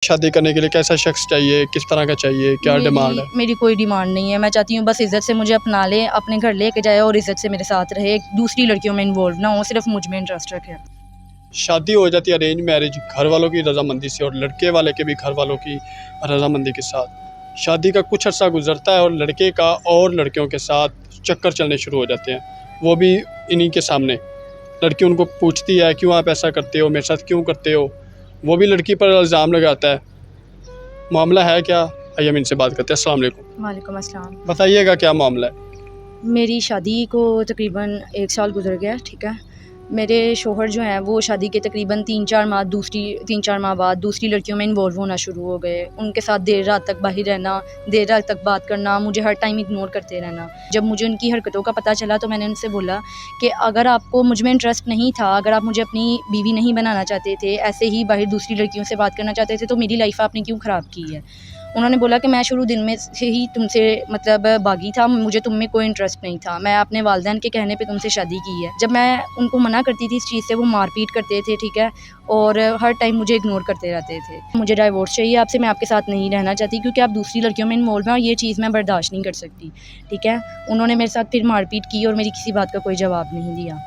शादी करने के लिए कैसा शख्स चाहिए, किस तरह का चाहिए, क्या डिमांड है? मेरी कोई डिमांड नहीं है। मैं चाहती हूँ बस इज़्ज़त से मुझे अपना ले, अपने घर लेके जाए और इज़्ज़त से मेरे साथ रहे, दूसरी लड़कियों में इन्वॉल्व ना हो, सिर्फ मुझ में इंटरेस्ट रखे। शादी हो जाती है अरेंज मैरिज घर वालों की रजामंदी से और लड़के वाले के भी घर वालों की रजामंदी के साथ। शादी का कुछ अर्सा गुजरता है और लड़के का और लड़कियों के साथ चक्कर चलने शुरू हो जाते हैं, वो भी इन्हीं के सामने। लड़की उनको पूछती है क्यों आप ऐसा करते हो, मेरे साथ क्यों करते हो, वो भी लड़की पर इल्ज़ाम लगाता है। मामला है क्या, आइए हम इनसे बात करते हैं। अस्सलाम वालेकुम। वालेकुम अस्सलाम। बताइएगा क्या मामला है? मेरी शादी को तकरीबन 1 साल गुज़र गया, ठीक है। मेरे शौहर जो हैं वो शादी के तकरीबन 3-4 माह बाद दूसरी लड़कियों में इन्वॉल्व होना शुरू हो गए। उनके साथ देर रात तक बाहर रहना, देर रात तक बात करना, मुझे हर टाइम इग्नोर करते रहना। जब मुझे उनकी हरकतों का पता चला तो मैंने उनसे बोला कि अगर आपको मुझ में इंटरेस्ट नहीं था, अगर आप मुझे अपनी बीवी नहीं बनाना चाहते थे, ऐसे ही बाहर दूसरी लड़कियों से बात करना चाहते थे, तो मेरी लाइफ़ आपने क्यों ख़राब की है? उन्होंने बोला कि मैं शुरू दिन में से ही तुमसे मतलब बागी था, मुझे तुम में कोई इंटरेस्ट नहीं था, मैं अपने वालिदैन के कहने पे तुमसे शादी की है। जब मैं उनको मना करती थी इस चीज़ से, वो मारपीट करते थे, ठीक है, और हर टाइम मुझे इग्नोर करते रहते थे। मुझे डाइवोर्स चाहिए आपसे, मैं आपके साथ नहीं रहना चाहती क्योंकि आप दूसरी लड़कियों में इन्वॉल्व हैं और ये चीज़ मैं बर्दाश्त नहीं कर सकती, ठीक है। उन्होंने मेरे साथ फिर मारपीट की और मेरी किसी बात का कोई जवाब नहीं दिया।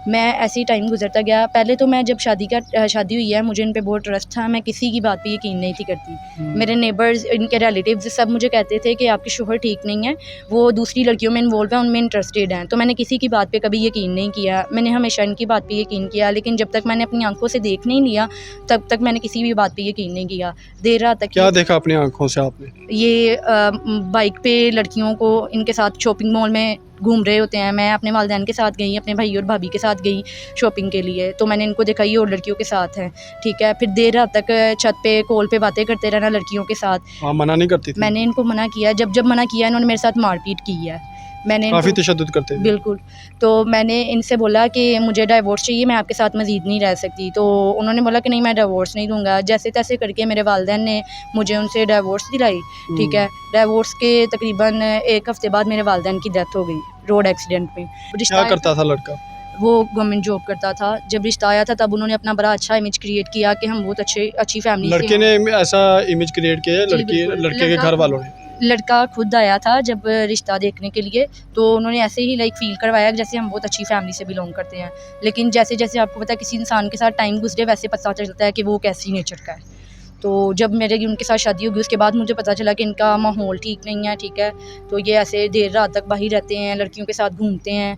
मैं ऐसे ही टाइम गुजरता गया। पहले तो मैं जब शादी हुई है, मुझे इन पे बहुत ट्रस्ट था, मैं किसी की बात पे यकीन नहीं थी करती। मेरे नेबर्स, इनके रिलेटिव्स सब मुझे कहते थे कि आपके शौहर ठीक नहीं है, वो दूसरी लड़कियों में इन्वॉल्व हैं, उनमें इंटरेस्टेड हैं। तो मैंने किसी की बात पे कभी यकीन नहीं किया, मैंने हमेशा इनकी बात पे यकीन किया, लेकिन जब तक मैंने अपनी आंखों से देख नहीं लिया, तब तक मैंने किसी भी बात पे यकीन नहीं किया। देर रात तक क्या देखा अपनी आंखों से आपने? ये बाइक पे लड़कियों को इनके साथ शॉपिंग मॉल में घूम रहे होते हैं। मैं अपने वालिदैन के साथ गई, अपने भाई और भाभी के साथ गई शॉपिंग के लिए, तो मैंने इनको देखा ये और लड़कियों के साथ हैं, ठीक है। फिर देर रात तक छत पे कॉल पे बातें करते रहना लड़कियों के साथ। हाँ, मना नहीं करती थी? मैंने इनको मना किया, जब मना किया इन्होंने मेरे साथ मारपीट की है। मैंने काफ़ी इनको तशद्दुद करते थे? बिल्कुल, तो मैंने इनसे बोला कि मुझे डाइवोर्स चाहिए, मैं आपके साथ मज़ीद नहीं रह सकती। तो उन्होंने बोला कि नहीं, मैं डाइवोर्स नहीं दूँगा। जैसे-तैसे करके मेरे वालिदैन ने मुझे उनसे डाइवोर्स दिलाई, ठीक है। डाइवोर्स के तकरीबन 1 हफ़्ते बाद मेरे वालिदैन की डेथ हो गई रोड एक्सीडेंट में। क्या करता था लड़का? वो गवर्नमेंट जॉब करता था। जब रिश्ता आया था तब उन्होंने अपना बड़ा अच्छा इमेज क्रिएट किया कि हम बहुत अच्छी फैमिली से लड़के हैं। ने ऐसा इमेज क्रिएट किया है, जी, लड़की बिल्कुल। लड़के के घर वालों ने? लड़का खुद आया था जब रिश्ता देखने के लिए, तो उन्होंने ऐसे ही लाइक फ़ील करवाया कि जैसे हम बहुत अच्छी फैमिली से बिलॉन्ग करते हैं। लेकिन जैसे-जैसे आपको पता है किसी इंसान के साथ टाइम गुज़रे, वैसे पता चलता है कि वो कैसी नेचर का है। तो जब मेरे उनके साथ शादी होगी उसके बाद मुझे पता चला कि इनका माहौल ठीक नहीं है, ठीक है। तो ये ऐसे देर रात तक बाहर रहते हैं, लड़कियों के साथ घूमते हैं।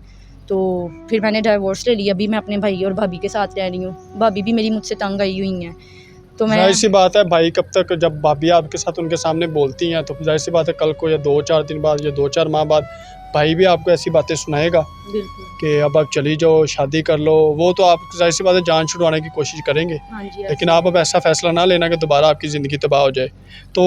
तो फिर मैंने डाइवोर्स ले लिया। अभी मैं अपने भाई और भाभी के साथ रह रही हूँ। भाभी भी मेरी मुझसे तंग आई हुई हैं। तो मैं ज़ाहिर सी बात है भाई कब तक, जब भाभी आपके साथ उनके सामने बोलती हैं तो ज़ाहिर सी बात है कल को या 2-4 दिन बाद या 2-4 माह बाद भाई भी आपको ऐसी बातें सुनाएगा बिल्कुल। कि अब आप चली जाओ, शादी कर लो। वो तो आप ज़ाहिर सी बात है जान छुड़वाने की कोशिश करेंगे, हाँ जी, लेकिन आप अब ऐसा फ़ैसला ना लेना कि दोबारा आपकी ज़िंदगी तबाह हो जाए। तो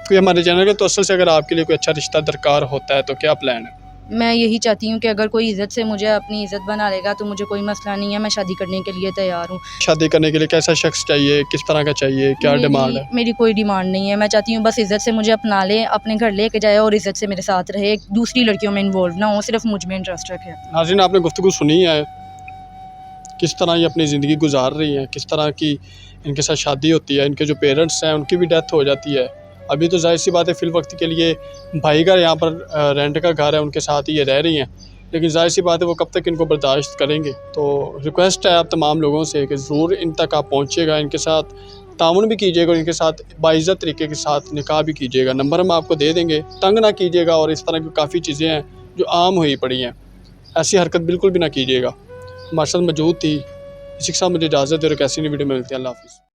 कोई हमारे चैनल के तवज्जुह से अगर आपके लिए कोई अच्छा रिश्ता दरकार होता है तो क्या प्लान है? मैं यही चाहती हूँ कि अगर कोई इज़्ज़त से मुझे अपनी इज़्ज़त बना लेगा तो मुझे कोई मसला नहीं है, मैं शादी करने के लिए तैयार हूँ। शादी करने के लिए कैसा शख्स चाहिए, किस तरह का चाहिए, क्या डिमांड है? मेरी कोई डिमांड नहीं है। मैं चाहती हूँ बस इज़्ज़त से मुझे अपना ले, अपने घर लेके जाए और इज़्ज़त से मेरे साथ रहे, दूसरी लड़कियों में इन्वॉल्व ना हो, सिर्फ मुझ में इंटरेस्ट रखे। नाज़रीन, आपने गुफ्तगू सुनी है किस तरह ये अपनी ज़िंदगी गुजार रही हैं, किस तरह की इनके साथ शादी होती है, इनके जो पेरेंट्स हैं उनकी भी डेथ हो जाती है। अभी तो ज़ाहिर सी बात है फ़िल वक्त के लिए भाई का यहाँ पर रेंट का घर है, उनके साथ ही ये रह रही हैं, लेकिन ज़ाहिर सी बात है वो कब तक इनको बर्दाश्त करेंगे। तो रिक्वेस्ट है आप तमाम लोगों से कि ज़रूर इन तक आप पहुँचिएगा, इनके साथ तामुन भी कीजिएगा और इनके साथ बाइज़्ज़त तरीके के साथ निकाह भी कीजिएगा। नंबर हम आपको दे देंगे, तंग ना कीजिएगा और इस तरह की काफ़ी चीज़ें हैं जो आम हुई पड़ी हैं, ऐसी हरकत बिल्कुल भी ना कीजिएगा। हमारे साथ मौजूद थी, इसी के साथ मुझे इजाज़त दे और कैसी नई वीडियो में मिलती है। अल्लाह हाफ़िज़।